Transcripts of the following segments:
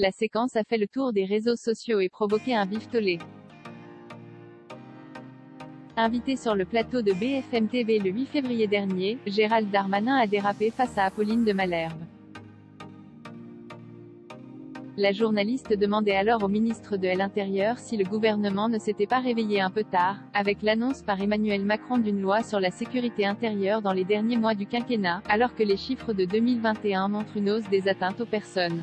La séquence a fait le tour des réseaux sociaux et provoqué un vif tollé. Invité sur le plateau de BFM TV le 8 février dernier, Gérald Darmanin a dérapé face à Apolline de Malherbe. La journaliste demandait alors au ministre de l'Intérieur si le gouvernement ne s'était pas réveillé un peu tard, avec l'annonce par Emmanuel Macron d'une loi sur la sécurité intérieure dans les derniers mois du quinquennat, alors que les chiffres de 2021 montrent une hausse des atteintes aux personnes.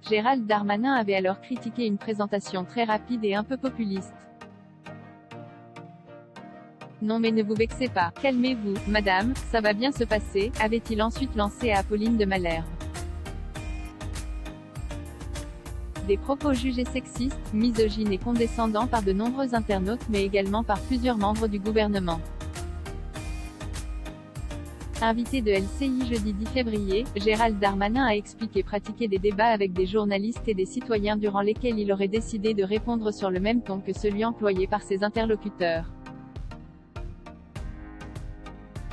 Gérald Darmanin avait alors critiqué une présentation très rapide et un peu populiste. Non mais ne vous vexez pas, calmez-vous, madame, ça va bien se passer, avait-il ensuite lancé à Apolline de Malherbe. Des propos jugés sexistes, misogynes et condescendants par de nombreux internautes mais également par plusieurs membres du gouvernement. Invité de LCI jeudi 10 février, Gérald Darmanin a expliqué pratiquer des débats avec des journalistes et des citoyens durant lesquels il aurait décidé de répondre sur le même ton que celui employé par ses interlocuteurs.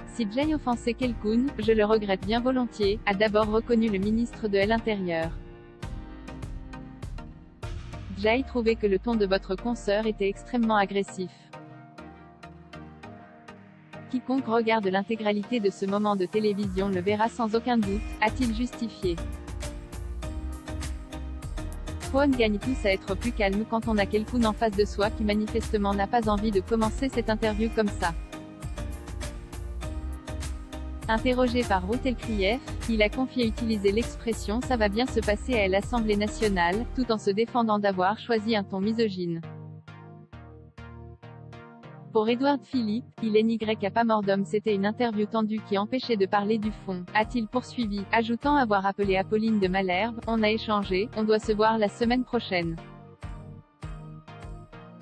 Si j'ai offensé quelqu'un, je le regrette bien volontiers, a d'abord reconnu le ministre de l'Intérieur. J'ai trouvé que le ton de votre consoeur était extrêmement agressif. Quiconque regarde l'intégralité de ce moment de télévision le verra sans aucun doute, a-t-il justifié. On gagne tous à être plus calme quand on a quelqu'un en face de soi qui manifestement n'a pas envie de commencer cette interview comme ça. Interrogé par Ruth Elkrief, il a confié utiliser l'expression « ça va bien se passer » à l'Assemblée nationale, tout en se défendant d'avoir choisi un ton misogyne. Pour Édouard Philippe, il n'y a pas mort d'homme, c'était une interview tendue qui empêchait de parler du fond, a-t-il poursuivi, ajoutant avoir appelé Apolline de Malherbe, on a échangé, on doit se voir la semaine prochaine.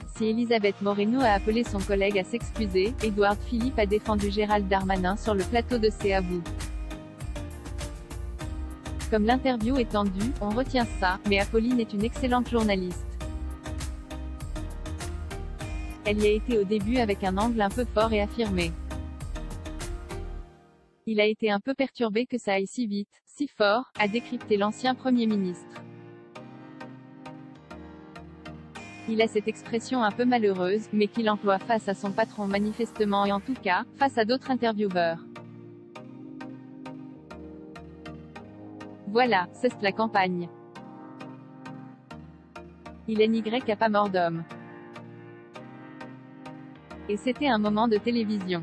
Si Elisabeth Moreno a appelé son collègue à s'excuser, Édouard Philippe a défendu Gérald Darmanin sur le plateau de C'est à vous. Comme l'interview est tendue, on retient ça, mais Apolline est une excellente journaliste. Elle y a été au début avec un angle un peu fort et affirmé. Il a été un peu perturbé que ça aille si vite, si fort, a décrypté l'ancien Premier ministre. Il a cette expression un peu malheureuse, mais qu'il emploie face à son patron manifestement et en tout cas, face à d'autres intervieweurs. Voilà, c'est la campagne. Il n'y a pas mort d'homme. Et c'était un moment de télévision.